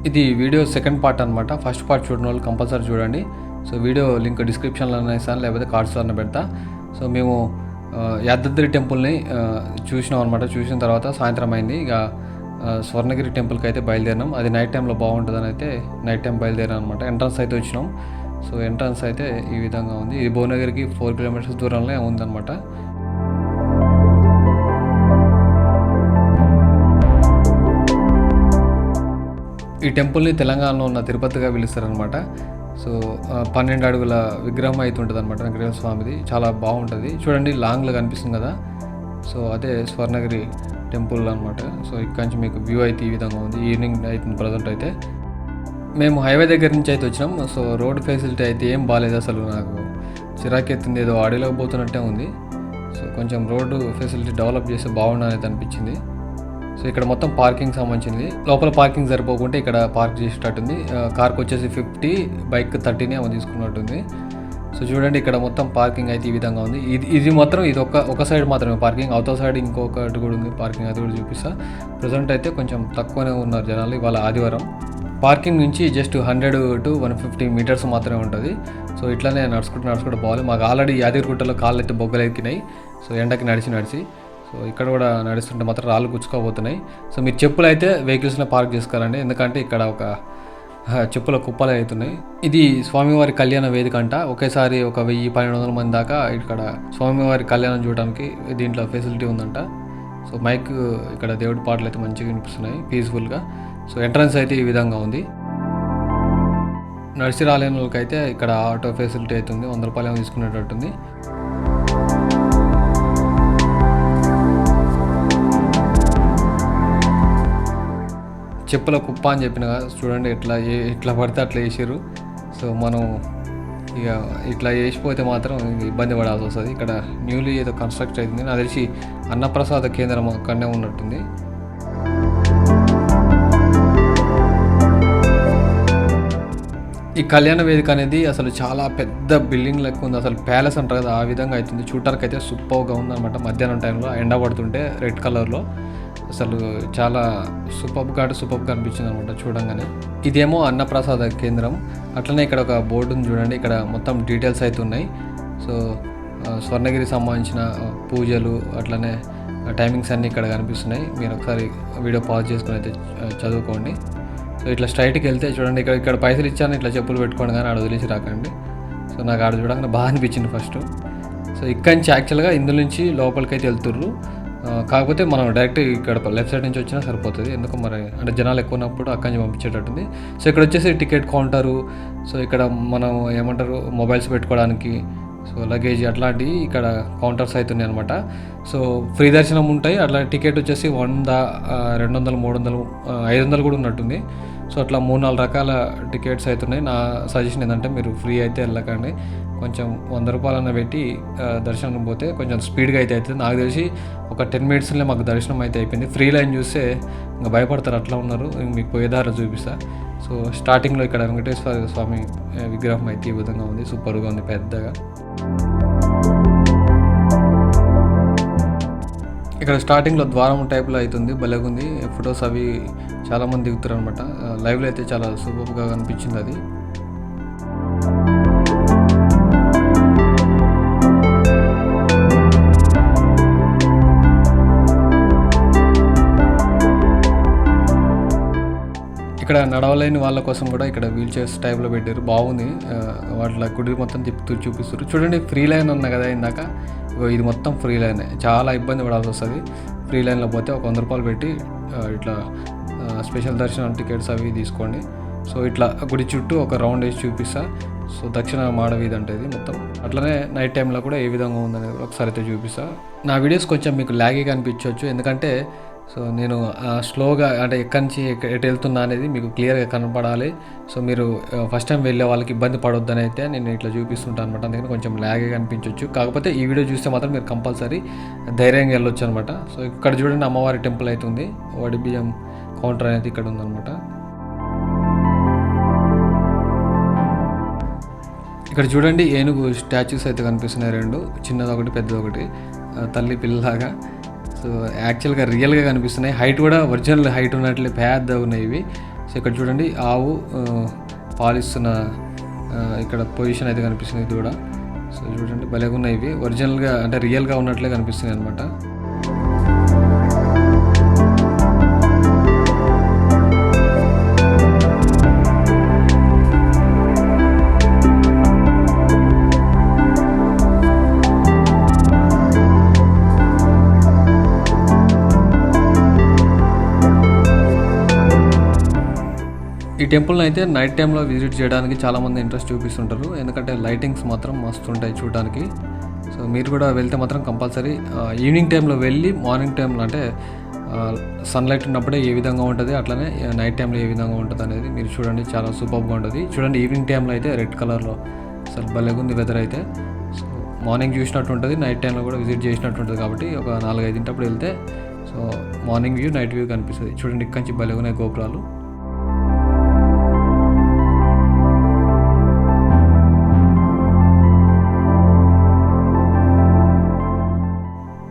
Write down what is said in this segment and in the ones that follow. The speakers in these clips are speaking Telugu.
ఇది వీడియో సెకండ్ పార్ట్ అనమాట. ఫస్ట్ పార్ట్ చూడని వాళ్ళు కంపల్సరీ చూడండి. సో వీడియో లింక్ డిస్క్రిప్షన్లోనే ఇస్తాను, లేకపోతే కార్డ్స్లోనే పెడతా. సో మేము యాదాద్రి టెంపుల్ని చూసినాం అనమాట. చూసిన తర్వాత సాయంత్రం అయింది. ఇక స్వర్ణగిరి టెంపుల్కి అయితే బయలుదేరినాం. అది నైట్ టైంలో బాగుంటుందని అయితే నైట్ టైం బయలుదేరాం అనమాట. ఎంట్రన్స్ అయితే వచ్చినాం. సో ఎంట్రన్స్ అయితే ఈ విధంగా ఉంది. ఇది భువనగిరికి 4 కిలోమీటర్స్ దూరంలో ఉందన్నమాట. ఈ టెంపుల్ని తెలంగాణలో ఉన్న తిరుపతిగా పిలుస్తారనమాట. సో 12 అడుగుల విగ్రహం అయితే ఉంటుంది అనమాట వెంకటేశ్వర స్వామిది. చాలా బాగుంటుంది. చూడండి లాంగ్లో కనిపిస్తుంది కదా, సో అదే స్వర్ణగిరి టెంపుల్ అనమాట. సో ఇక్కడ నుంచి మీకు వ్యూ అయితే ఈ విధంగా ఉంది. ఈవినింగ్ అవుతుంది ప్రజెంట్ అయితే. మేము హైవే దగ్గర నుంచి అయితే వచ్చినాం. సో రోడ్ ఫెసిలిటీ అయితే ఏం బాగాలేదు, అసలు నాకు చిరాకెత్తింది. ఏదో అడవిలోకి పోతున్నట్టే ఉంది. సో కొంచెం రోడ్డు ఫెసిలిటీ డెవలప్ చేస్తే బాగుండని అనిపించింది. సో ఇక్కడ మొత్తం పార్కింగ్ సంబంధించింది. లోపల పార్కింగ్ సరిపోకుంటే ఇక్కడ పార్క్ చేసేటట్టుంది. కార్కి వచ్చేసి 50, బైక్ 30 ఏమో తీసుకున్నట్టుంది. సో చూడండి ఇక్కడ మొత్తం పార్కింగ్ అయితే ఈ విధంగా ఉంది. ఇది మాత్రం ఇది ఒక సైడ్ మాత్రమే పార్కింగ్. అవతల సైడ్ ఇంకొకటి కూడా ఉంది పార్కింగ్, అది కూడా చూపిస్తా. ప్రజెంట్ అయితే కొంచెం తక్కువనే ఉన్నారు జనాలు ఇవాళ ఆదివారం. పార్కింగ్ నుంచి జస్ట్ 100 to 150 మీటర్స్ మాత్రమే ఉంటుంది. సో ఇట్లానే నడుచుకుంటూ పోవాలి. మాకు ఆల్రెడీ యాదగిరిగుట్టలో కాళ్ళు అయితే బొగ్గలు ఎక్కినాయి. సో ఎండకి నడిచి సో ఇక్కడ కూడా నడుస్తుంటే మాత్రం రాళ్ళు గుచ్చుకోబోతున్నాయి. సో మీరు చెప్పులు అయితే వెహికల్స్లో పార్క్ చేసుకోవాలండి, ఎందుకంటే ఇక్కడ ఒక చెప్పుల కుప్పలు అవుతున్నాయి. ఇది స్వామివారి కళ్యాణ వేదిక అంట. ఒకేసారి ఒక 1000-1200 మంది దాకా ఇక్కడ స్వామివారి కళ్యాణం చూడడానికి దీంట్లో ఫెసిలిటీ ఉందంట. సో మైక్ ఇక్కడ దేవుడి పాటలు అయితే మంచిగా వినిపిస్తున్నాయి పీస్ఫుల్గా. సో ఎంట్రన్స్ అయితే ఈ విధంగా ఉంది. నడిచి రాలేని వాళ్ళకైతే ఇక్కడ ఆటో ఫెసిలిటీ అవుతుంది. 100 రూపాయలు తీసుకునేటట్టుంది. చెప్పుల కుప్ప అని చెప్పిన చూడండి, ఎట్లా పడితే అట్లా వేసారు. సో మనం ఇక ఇట్లా వేసిపోతే మాత్రం ఇబ్బంది పడాల్సి వస్తుంది. ఇక్కడ న్యూలీ ఏదో కన్స్ట్రక్ట్ అవుతుంది. నాకు తెలిసి అన్నప్రసాద కేంద్రం అక్కడనే ఉన్నట్టుంది. ఈ కళ్యాణ వేదిక అనేది అసలు చాలా పెద్ద బిల్డింగ్ లెక్క ఉంది. అసలు ప్యాలెస్ అంటారు కదా, ఆ విధంగా అవుతుంది. చూడటానికి అయితే సూపర్గా ఉందన్నమాట. మధ్యాహ్నం టైంలో ఎండ పడుతుంటే రెడ్ కలర్లో అసలు చాలా సూపర్గా అనిపించింది అనమాట చూడంగానే. ఇదేమో అన్నప్రసాద కేంద్రం. అట్లనే ఇక్కడ ఒక బోర్డు ఉంది చూడండి, ఇక్కడ మొత్తం డీటెయిల్స్ అయితే ఉన్నాయి. సో స్వర్ణగిరికి సంబంధించిన పూజలు అట్లనే టైమింగ్స్ అన్నీ ఇక్కడ కనిపిస్తున్నాయి. మీరు ఒకసారి వీడియో పాజ్ చేసుకుని అయితే చదువుకోండి. సో ఇట్లా స్ట్రైట్కి వెళ్తే చూడండి, ఇక్కడ పైసలు ఇచ్చాను, ఇట్లా చెప్పులు పెట్టుకోండి కానీ ఆడ వదిలేసి రాకండి. సో నాకు ఆడ చూడగానే బాగా అనిపించింది ఫస్ట్. సో ఇక్కడి నుంచి యాక్చువల్గా ఇందులో నుంచి లోపలికి అయితే వెళ్తుర్రు. కాకపోతే మనం డైరెక్ట్ ఇక్కడ లెఫ్ట్ సైడ్ నుంచి వచ్చినా సరిపోతుంది. ఎందుకు మరి అంటే జనాలు ఎక్కువ ఉన్నప్పుడు అక్కడి నుంచి పంపించేటట్టుంది. సో ఇక్కడ వచ్చేసి టికెట్ కౌంటరు. సో ఇక్కడ మనం ఏమంటారు మొబైల్స్ పెట్టుకోవడానికి, సో లగేజ్ అట్లాంటివి ఇక్కడ కౌంటర్స్ అవుతున్నాయి అనమాట. సో ఫ్రీ దర్శనం ఉంటాయి. అట్లా టికెట్ వచ్చేసి 100, 200, 300, 500 కూడా ఉన్నట్టుంది. సో అట్లా 3-4 రకాల టికెట్స్ అవుతున్నాయి. నా సజెషన్ ఏంటంటే మీరు ఫ్రీ అయితే వెళ్ళకండి. కొంచెం 100 రూపాయలన్న పెట్టి దర్శనం పోతే కొంచెం స్పీడ్గా అయితే అవుతుంది. నాకు తెలిసి ఒక 10 మినిట్స్లో మాకు దర్శనం అయితే అయిపోయింది. ఫ్రీ లైన్ చూస్తే ఇంకా భయపడతారు, అట్లా ఉన్నారు. మీకు పోయేదారు చూపిస్తా. సో స్టార్టింగ్లో ఇక్కడ వెంకటేశ్వర స్వామి విగ్రహం అయితే ఈ విధంగా ఉంది. సూపర్గా ఉంది పెద్దగా. ఇక్కడ స్టార్టింగ్లో ద్వారం టైప్లో అవుతుంది, భలేగుంది. ఫొటోస్ అవి చాలామంది దిగుతారు అనమాట. లైవ్లో అయితే చాలా సూపర్గా కనిపించింది అది. ఇక్కడ నడవలేని వాళ్ళ కోసం కూడా ఇక్కడ వీల్ చైర్స్ టైప్లో పెట్టారు, బాగుంది. వాటిలో గుడి మొత్తం తిప్పుతూ చూపిస్తారు. చూడండి ఫ్రీ లైన్ ఉన్నా కదా ఇందాక, ఇది మొత్తం ఫ్రీ లైన్. చాలా ఇబ్బంది పడాల్సి వస్తుంది ఫ్రీ లైన్లో పోతే. ఒక 100 రూపాయలు పెట్టి ఇట్లా స్పెషల్ దర్శనం టికెట్స్ అవి తీసుకోండి. సో ఇట్లా గుడి చుట్టూ ఒక రౌండ్ వేసి చూపిస్తా. సో దక్షిణ మాడవీధి అంటే ఇది మొత్తం. అట్లనే నైట్ టైంలో కూడా ఏ విధంగా ఉందనేది ఒకసారి అయితే చూపిస్తా. నా వీడియోస్ కొంచెం మీకు లాగీగా అనిపించవచ్చు, ఎందుకంటే సో నేను స్లోగా అంటే ఎక్కడి నుంచి ఎటు వెళ్తున్నా అనేది మీకు క్లియర్గా కనపడాలి. సో మీరు ఫస్ట్ టైం వెళ్ళే వాళ్ళకి ఇబ్బంది పడొద్దని అయితే నేను ఇట్లా చూపిస్తుంటాను అనమాట. అందుకని కొంచెం లాగ్గా అనిపించవచ్చు. కాకపోతే ఈ వీడియో చూస్తే మాత్రం మీరు కంపల్సరీ ధైర్యంగా వెళ్ళొచ్చు అనమాట. సో ఇక్కడ చూడండి అమ్మవారి టెంపుల్ అవుతుంది. వడి బియ్యం కౌంటర్ అనేది ఇక్కడ ఉందన్నమాట. ఇక్కడ చూడండి ఏనుగు స్టాచ్యూస్ అయితే కనిపిస్తున్నాయి, 2, చిన్నది ఒకటి పెద్దది ఒకటి, తల్లి పిల్లలాగా. సో యాక్చువల్గా రియల్గా కనిపిస్తున్నాయి. హైట్ కూడా ఒరిజినల్ హైట్ ఉన్నట్లే పెద్దగా ఉన్నాయి ఇవి. సో ఇక్కడ చూడండి ఆవు పాలిస్తున్న ఇక్కడ పొజిషన్ అయితే కనిపిస్తుంది ఇది కూడా. సో చూడండి భలేగా ఉన్నాయి ఇవి, ఒరిజినల్గా అంటే రియల్గా ఉన్నట్లే కనిపిస్తుంది అనమాట. ఈ టెంపుల్ని అయితే నైట్ టైంలో విజిట్ చేయడానికి చాలామంది ఇంట్రెస్ట్ చూపిస్తుంటారు, ఎందుకంటే లైటింగ్స్ మాత్రం మస్తు ఉంటాయి చూడడానికి. సో మీరు కూడా వెళ్తే మాత్రం కంపల్సరీ ఈవినింగ్ టైంలో వెళ్ళి మార్నింగ్ టైంలో అంటే సన్లైట్ ఉన్నప్పుడే ఏ విధంగా ఉంటుంది, అట్లనే నైట్ టైంలో ఏ విధంగా ఉంటుంది అనేది మీరు చూడండి. చాలా సూపర్గా ఉంటుంది. చూడండి ఈవినింగ్ టైంలో అయితే రెడ్ కలర్లో అసలు భలేగా ఉంది వెదర్ అయితే. సో మార్నింగ్ చూసినట్టు ఉంటుంది, నైట్ టైంలో కూడా విజిట్ చేసినట్టు ఉంటుంది. కాబట్టి ఒక 4-5 వెళ్తే so morning view night view కనిపిస్తుంది. చూడండి ఇక్కడి నుంచి భలేగా ఉన్నాయి గోపురాలు.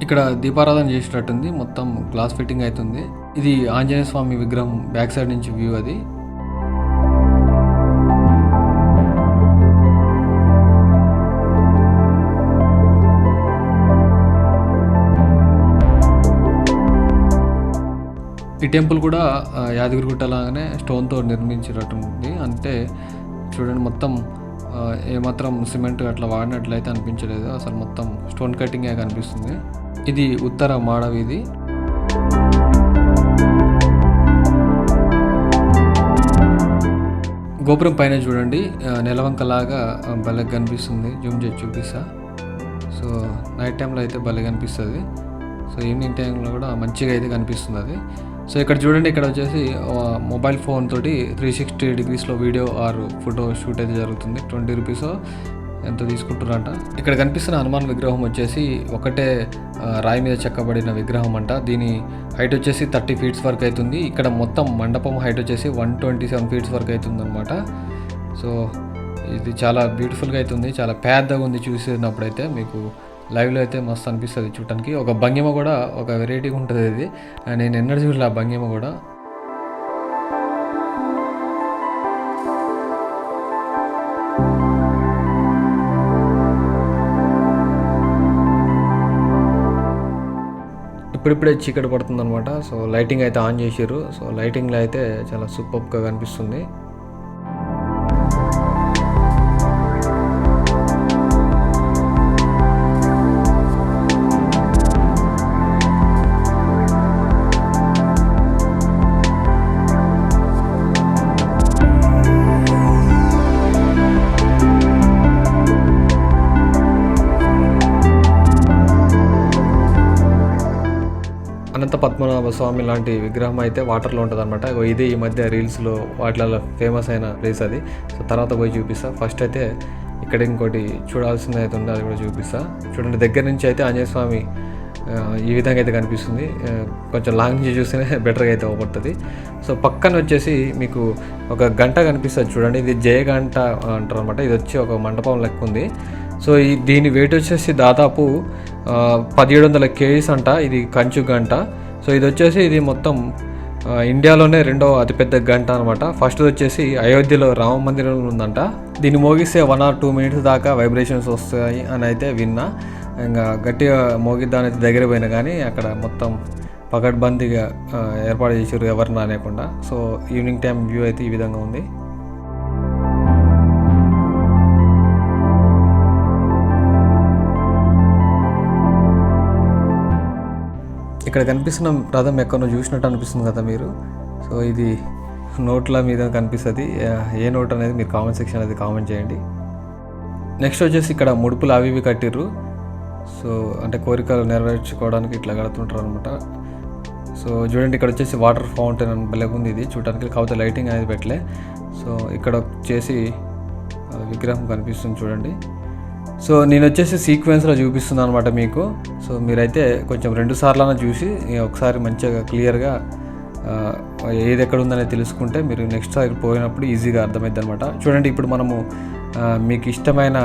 ఇక్కడ దీపారాధన చేసేటట్టుంది, మొత్తం గ్లాస్ ఫిట్టింగ్ అవుతుంది. ఇది ఆంజనేయ స్వామి విగ్రహం బ్యాక్ సైడ్ నుంచి వ్యూ అది. ఈ టెంపుల్ కూడా యాదగిరిగుట్ట లాగానే స్టోన్తో నిర్మించినట్టుంది. అంటే చూడండి మొత్తం ఏమాత్రం సిమెంట్ అట్లా వాడినట్లయితే అనిపించలేదు, అసలు మొత్తం స్టోన్ కటింగే కనిపిస్తుంది. ఇది ఉత్తర మాడ వీధి. గోపురం పైన చూడండి నెలవంకలాగా భలే కనిపిస్తుంది, జూమ్ చేసి చూపిస్తా. సో నైట్ టైంలో అయితే భలే కనిపిస్తుంది. సో ఈవినింగ్ టైంలో కూడా మంచిగా అయితే కనిపిస్తుంది అది. సో ఇక్కడ చూడండి, ఇక్కడ వచ్చేసి మొబైల్ ఫోన్ తోటి 360 degreesలో వీడియో ఆర్ ఫోటో షూట్ అయితే జరుగుతుంది. 20 రూపీస్ ఎంత తీసుకుంటారంట. ఇక్కడ కనిపిస్తున్న హనుమాన్ విగ్రహం వచ్చేసి ఒకటే రాయి మీద చెక్కబడిన విగ్రహం అంట. దీని హైట్ వచ్చేసి 30 feet వరకు అవుతుంది. ఇక్కడ మొత్తం మండపం హైట్ వచ్చేసి 127 feet వరకు అవుతుంది అనమాట. సో ఇది చాలా బ్యూటిఫుల్గా అవుతుంది, చాలా పెద్దగా ఉంది. చూసినప్పుడైతే మీకు లైవ్లో అయితే మస్తు అనిపిస్తుంది చూడటానికి. ఒక భంగిమ కూడా ఒక వెరైటీగా ఉంటుంది ఇది, నేను ఎన్నడూ చూడలే ఆ భంగిమ కూడా. ఇప్పుడిప్పుడే చీకటి పడుతుంది అనమాట. సో లైటింగ్ అయితే ఆన్ చేసారు. సో లైటింగ్లో అయితే చాలా సూపర్గా కనిపిస్తుంది. అనంత పద్మనాభ స్వామి లాంటి విగ్రహం అయితే వాటర్లో ఉంటుంది అనమాట. ఇది ఈ మధ్య రీల్స్లో వాటిలలో ఫేమస్ అయిన ప్లేస్ అది. సో తర్వాత పోయి చూపిస్తా. ఫస్ట్ అయితే ఇక్కడ ఇంకోటి చూడాల్సింది అయితే ఉంది, అది కూడా చూపిస్తా. చూడండి దగ్గర నుంచి అయితే ఆంజనేయ స్వామి ఈ విధంగా అయితే కనిపిస్తుంది. కొంచెం లాంగ్ నుంచి చూస్తేనే బెటర్గా అయితే అవపడుతుంది. సో పక్కన వచ్చేసి మీకు ఒక గంట కనిపిస్తుంది చూడండి, ఇది జయ గంట అంటారు అనమాట. ఇది వచ్చి ఒక మండపం లెక్క ఉంది. సో దీని వెయిట్ వచ్చేసి దాదాపు 1700 kgs అంట. ఇది కంచు గంట. సో ఇది వచ్చేసి ఇది మొత్తం ఇండియాలోనే రెండవ అతిపెద్ద గంట అనమాట. ఫస్ట్ వచ్చేసి అయోధ్యలో రామ మందిరంలో ఉందంట. దీన్ని మోగిస్తే 1 or 2 minutes దాకా వైబ్రేషన్స్ వస్తాయి అని అయితే విన్నా. ఇంకా గట్టిగా మోగిద్దాం అనేది దగ్గర పోయినా కానీ అక్కడ మొత్తం పకడ్బందీగా ఏర్పాటు చేసారు ఎవరిని అనేకుండా. సో ఈవినింగ్ టైం వ్యూ అయితే ఈ విధంగా ఉంది. ఇక్కడ కనిపిస్తున్న రథం ఎక్కడో చూసినట్టు అనిపిస్తుంది కదా మీరు. సో ఇది నోట్ల మీద కనిపిస్తుంది. ఏ నోట్ అనేది మీరు కామెంట్ సెక్షన్ అనేది కామెంట్ చేయండి. నెక్స్ట్ వచ్చేసి ఇక్కడ ముడుపులు అవి ఇవి కట్టిర్రు. సో అంటే కోరికలు నెరవేర్చుకోవడానికి ఇట్లా కడుతుంటారు అనమాట. సో చూడండి ఇక్కడ వచ్చేసి వాటర్ ఫౌంటైన్ అని భలే ఉంది ఇది చూడడానికి. కాకపోతే లైటింగ్ అనేది పెట్టలే. సో ఇక్కడ వచ్చేసి విగ్రహం కనిపిస్తుంది చూడండి. సో నేను వచ్చేసి సీక్వెన్స్లో చూపిస్తున్నాను అనమాట మీకు. సో మీరైతే కొంచెం 2 సార్లు చూసి ఒకసారి మంచిగా క్లియర్గా ఏది ఎక్కడ ఉందనేది తెలుసుకుంటే మీరు నెక్స్ట్ సారి పోయినప్పుడు ఈజీగా అర్థమైద్ది అనమాట. చూడండి ఇప్పుడు మనము మీకు ఇష్టమైన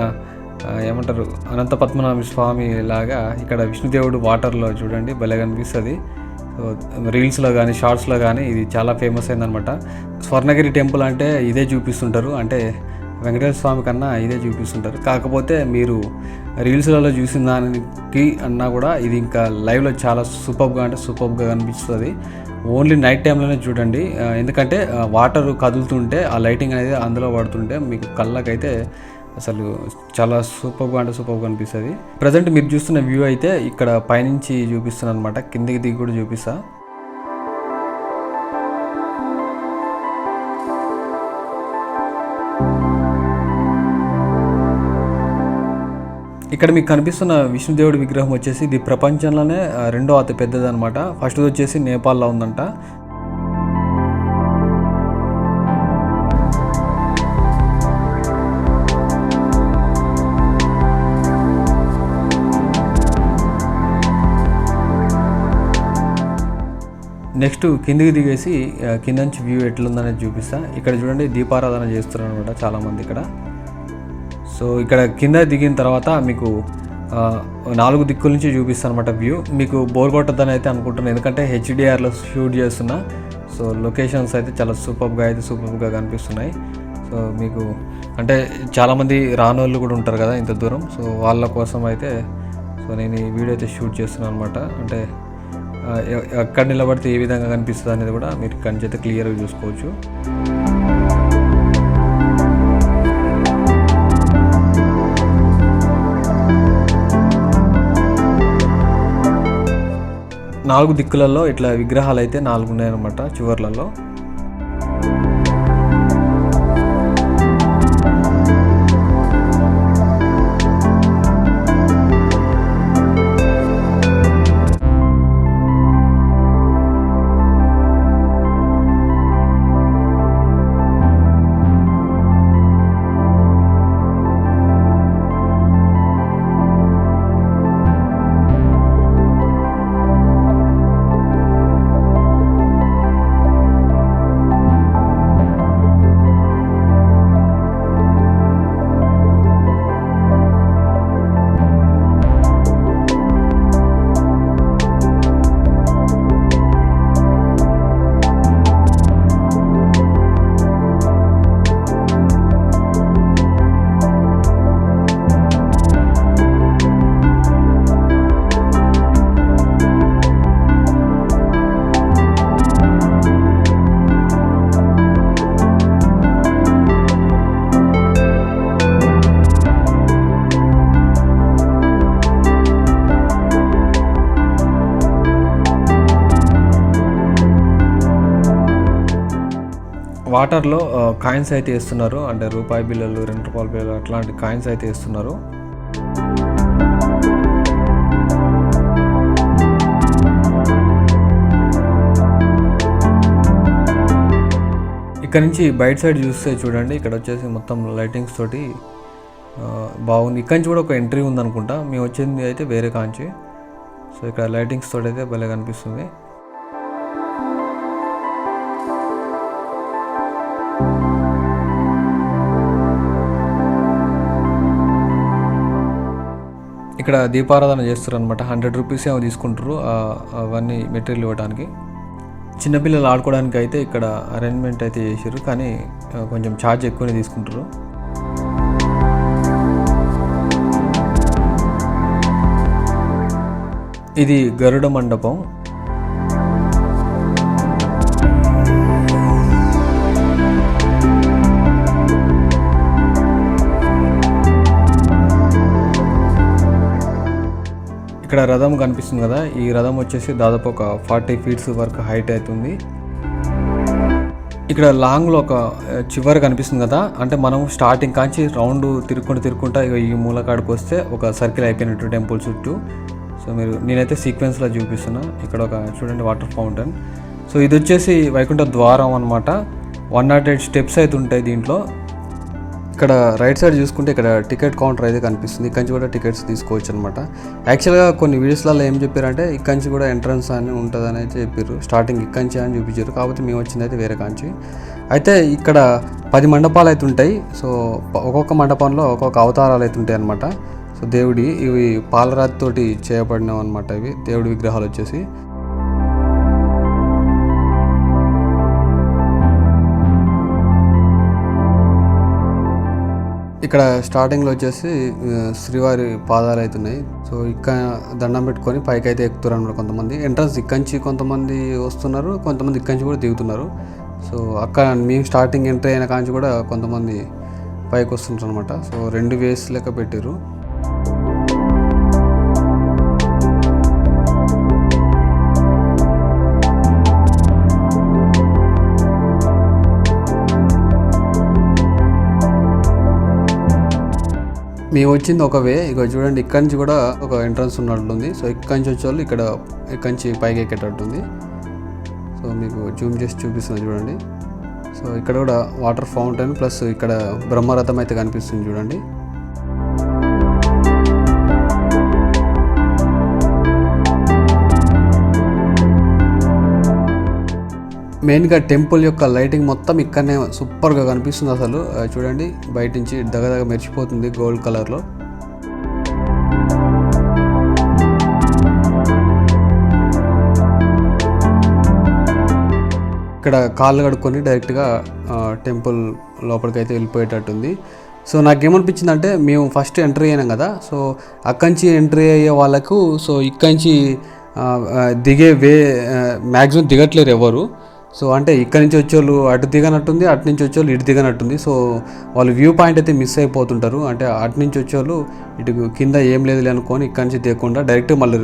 ఏమంటారు అనంత పద్మనాభ స్వామి లాగా ఇక్కడ విష్ణుదేవుడు వాటర్లో చూడండి భలే కనిపిస్తుంది. సో రీల్స్లో కానీ షార్ట్స్లో కానీ ఇది చాలా ఫేమస్ అయిందనమాట. స్వర్ణగిరి టెంపుల్ అంటే ఇదే చూపిస్తుంటారు, అంటే వెంకటేశ్వర స్వామి కన్నా ఇదే చూపిస్తుంటారు. కాకపోతే మీరు రీల్స్లలో చూసిన దానికి అన్నా కూడా ఇది ఇంకా లైవ్లో చాలా సూపర్గా కనిపిస్తుంది. ఓన్లీ నైట్ టైంలోనే చూడండి, ఎందుకంటే వాటర్ కదులుతుంటే ఆ లైటింగ్ అనేది అందులో పడుతుంటే మీకు కళ్ళకైతే అసలు చాలా సూపర్గా అనిపిస్తుంది. ప్రజెంట్ మీరు చూస్తున్న వ్యూ అయితే ఇక్కడ పైనుంచి చూపిస్తున్నాను అనమాట, కిందికి దిగి కూడా చూపిస్తా. ఇక్కడ మీకు కనిపిస్తున్న విష్ణుదేవుడి విగ్రహం వచ్చేసి ఇది ప్రపంచంలోనే రెండో అతి పెద్దది అనమాట. ఫస్ట్ వచ్చేసి నేపాల్లో ఉందంట. నెక్స్ట్ కిందికి దిగేసి కింద నుంచి వ్యూ ఎట్లుందనేది చూపిస్తా. ఇక్కడ చూడండి దీపారాధన చేస్తున్నారు అనమాట చాలామంది ఇక్కడ. సో ఇక్కడ కింద దిగిన తర్వాత మీకు 4 దిక్కుల నుంచి చూపిస్తాను అనమాట వ్యూ. మీకు బోర్ కొట్టద్దని అయితే అనుకుంటున్నాను, ఎందుకంటే హెచ్డిఆర్లో షూట్ చేస్తున్నా. సో లొకేషన్స్ అయితే చాలా సూపర్గా కనిపిస్తున్నాయి. సో మీకు అంటే చాలామంది రానోళ్ళు కూడా ఉంటారు కదా ఇంత దూరం, సో వాళ్ళ కోసం అయితే సో నేను ఈ వీడియో అయితే షూట్ చేస్తున్నాను అనమాట. అంటే ఎక్కడ నిలబడితే ఏ విధంగా కనిపిస్తుంది అనేది కూడా మీరు కంచి అయితే క్లియర్గా చూసుకోవచ్చు. నాలుగు దిక్కులలో ఇట్లా విగ్రహాలు అయితే 4 ఉన్నాయన్నమాట చివర్లలో. వాటర్లో కాయిన్స్ అయితే వేస్తున్నారు, అంటే రూపాయి బిళ్ళలు, 2 రూపాయల బిళ్ళలు అట్లాంటి కాయిన్స్ అయితే వేస్తున్నారు. ఇక్కడ నుంచి బయట సైడ్ చూస్తే చూడండి, ఇక్కడ వచ్చేసి మొత్తం లైటింగ్స్ తోటి బాగుంది. ఇక్కడ నుంచి కూడా ఒక ఎంట్రీ ఉందనుకుంటా, మేము వచ్చింది అయితే వేరే కాంచి. సో ఇక్కడ లైటింగ్స్ తోటి అయితే భలే కనిపిస్తుంది. ఇక్కడ దీపారాధన చేస్తారు అనమాట. 100 రూపీస్ ఏమో తీసుకుంటారు అవన్నీ మెటీరియల్ ఇవ్వడానికి. చిన్నపిల్లలు ఆడుకోవడానికి అయితే ఇక్కడ అరేంజ్మెంట్ అయితే చేసారు, కానీ కొంచెం ఛార్జ్ ఎక్కువనే తీసుకుంటారు. ఇది గరుడ మండపం. ఇక్కడ రథం కనిపిస్తుంది కదా, ఈ రథం వచ్చేసి దాదాపు ఒక 40 ఫీట్స్ వరకు హైట్ అవుతుంది. ఇక్కడ లాంగ్లో ఒక చివరి కనిపిస్తుంది కదా, అంటే మనం స్టార్టింగ్ కాంచి రౌండ్ తిరుక్కుంటా ఈ మూలకాడికి వస్తే ఒక సర్కిల్ అయిపోయినట్టు టెంపుల్ చుట్టూ. సో నేనైతే సీక్వెన్స్లో చూపిస్తున్నా. ఇక్కడ ఒక చూడండి వాటర్ ఫౌంటైన్. సో ఇది వచ్చేసి వైకుంఠ ద్వారం అనమాట. 108 స్టెప్స్ అయితే ఉంటాయి దీంట్లో. ఇక్కడ రైట్ సైడ్ చూసుకుంటే ఇక్కడ టికెట్ కౌంటర్ అయితే కనిపిస్తుంది. ఇక్కడి నుంచి కూడా టికెట్స్ తీసుకోవచ్చు అనమాట. యాక్చువల్గా కొన్ని వీడియోస్లలో ఏం చెప్పారంటే ఇక్కడి నుంచి కూడా ఎంట్రన్స్ అని ఉంటుందని అయితే చెప్పారు. స్టార్టింగ్ ఇక్కడి నుంచి అని చూపించారు, కాకపోతే మేము వచ్చింది అయితే వేరే కాంచి. అయితే ఇక్కడ 10 మండపాలు అయితే ఉంటాయి. సో ఒక్కొక్క మండపంలో ఒక్కొక్క అవతారాలు అయితే ఉంటాయి అనమాట. సో దేవుడి ఇవి పాలరాతితోటి చేయబడినవి అనమాట. ఇవి దేవుడి విగ్రహాలు వచ్చేసి ఇక్కడ స్టార్టింగ్లో వచ్చేసి శ్రీవారి పాదాలు అవుతున్నాయి. సో ఇక్కడ దండం పెట్టుకొని పైకి అయితే ఎక్కుతారు అనమాట కొంతమంది. ఎంట్రన్స్ ఇక్కంచి కొంతమంది వస్తున్నారు, కొంతమంది ఇక్కంచి కూడా దిగుతున్నారు. సో అక్కడ మేము స్టార్టింగ్ ఎంట్రీ అయిన కాంచి కూడా కొంతమంది పైకి వస్తుంటారు అనమాట. సో 2 వేస్ లెక్క పెట్టారు. మేము వచ్చింది ఒక వే. ఇక చూడండి ఇక్కడి నుంచి కూడా ఒక ఎంట్రన్స్ ఉన్నట్టుంది. సో ఇక్కడి నుంచి వచ్చేవాళ్ళు ఇక్కడి నుంచి పైకి ఎక్కేటట్టుంది. సో మీకు జూమ్ చేసి చూపిస్తున్నా చూడండి. సో ఇక్కడ కూడా వాటర్ ఫౌంటైన్ ప్లస్ ఇక్కడ బ్రహ్మరథం అయితే కనిపిస్తుంది చూడండి. మెయిన్గా టెంపుల్ యొక్క లైటింగ్ మొత్తం ఇక్కడనే సూపర్గా కనిపిస్తుంది అసలు. చూడండి బయట నుంచి దగదగ మెరిచిపోతుంది గోల్డ్ కలర్లో. ఇక్కడ కాళ్ళు కడుక్కొని డైరెక్ట్గా టెంపుల్ లోపలికైతే వెళ్ళిపోయేటట్టుంది. సో నాకేమనిపించింది అంటే మేము ఫస్ట్ ఎంట్రీ అయినాం కదా, సో అక్కడి నుంచి ఎంట్రీ అయ్యే వాళ్ళకు సో ఇక్కడి నుంచి దిగే మ్యాక్సిమం దిగట్లేరు ఎవరు. సో అంటే ఇక్కడి నుంచి వచ్చేవాళ్ళు అటు దిగనట్టుంది, అటు నుంచి వచ్చేవాళ్ళు ఇటు దిగనట్టుంది. సో వాళ్ళు వ్యూ పాయింట్ అయితే మిస్ అయిపోతుంటారు. అంటే అటు నుంచి వచ్చేవాళ్ళు ఇటు కింద ఏం లేదు అనుకొని ఇక్కడి నుంచి దిగకుండా డైరెక్ట్ మళ్ళీ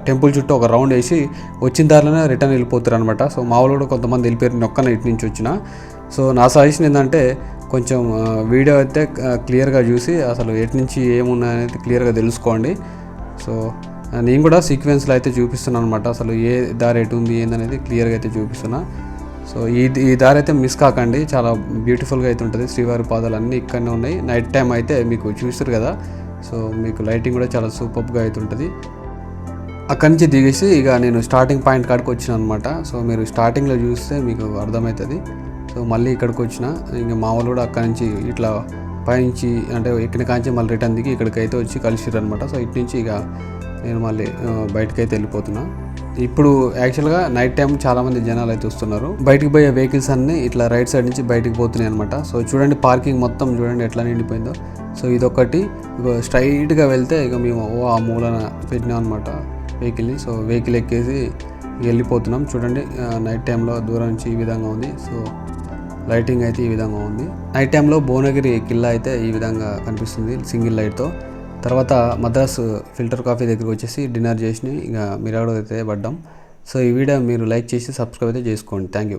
టెంపుల్ చుట్టూ ఒక రౌండ్ వేసి వచ్చిన దారిలోనే రిటర్న్ వెళ్ళిపోతారు అనమాట. సో మా వాళ్ళు కూడా కొంతమంది వెళ్ళిపోయారు, నొక్కన ఇటు నుంచి వచ్చిన. సో నా సజెషన్ ఏంటంటే కొంచెం వీడియో అయితే క్లియర్గా చూసి అసలు ఎటు నుంచి ఏమున్నాయనేది క్లియర్గా తెలుసుకోండి. సో నేను కూడా సీక్వెన్స్లో అయితే చూపిస్తున్నాను అనమాట. అసలు ఏ దారి ఎటు ఉంది ఏందనేది క్లియర్గా అయితే చూపిస్తున్నా. సో ఈ దారి అయితే మిస్ కాకండి, చాలా బ్యూటిఫుల్గా అయితే ఉంటుంది. శ్రీవారి పాదాలు అన్నీ ఇక్కడనే ఉన్నాయి. నైట్ టైం అయితే మీకు చూస్తారు కదా, సో మీకు లైటింగ్ కూడా చాలా సూపర్గా అయితే ఉంటుంది. అక్కడి నుంచి దిగేసి ఇక నేను స్టార్టింగ్ పాయింట్ కాడికి వచ్చిన అనమాట. సో మీరు స్టార్టింగ్లో చూస్తే మీకు అర్థమవుతుంది. సో మళ్ళీ ఇక్కడికి వచ్చిన, ఇంకా మా వాళ్ళు కూడా అక్కడి నుంచి ఇట్లా పైనుంచి అంటే ఎక్కిన కాంచి మళ్ళీ రిటర్న్ దిగి ఇక్కడికైతే వచ్చి కలిసిరు అనమాట. సో ఇటు నుంచి ఇక నేను మళ్ళీ బయటకైతే వెళ్ళిపోతున్నా. ఇప్పుడు యాక్చువల్గా నైట్ టైం చాలామంది జనాలు అయితే వస్తున్నారు. బయటకు పోయే వెహికల్స్ అన్నీ ఇట్లా రైట్ సైడ్ నుంచి బయటకు పోతున్నాయి అనమాట. సో చూడండి పార్కింగ్ మొత్తం చూడండి ఎట్లా నిండిపోయిందో. సో ఇదొకటి. ఇక స్ట్రైట్గా వెళ్తే ఇక మేము ఆ మూలన పెట్టినాం అనమాట వెహికల్ని. సో వెహికల్ ఎక్కేసి వెళ్ళిపోతున్నాం. చూడండి నైట్ టైంలో దూరం నుంచి ఈ విధంగా ఉంది. సో లైటింగ్ అయితే ఈ విధంగా ఉంది. నైట్ టైంలో భువనగిరి కిల్లా అయితే ఈ విధంగా కనిపిస్తుంది సింగిల్ లైట్తో. తర్వాత మద్రాసు ఫిల్టర్ కాఫీ దగ్గరికి వచ్చేసి డిన్నర్ చేసి ఇక మిరాడో అయితే పడ్డాం. సో ఈ వీడియో మీరు లైక్ చేసి సబ్స్క్రైబ్ అయితే చేసుకోండి. Thank you.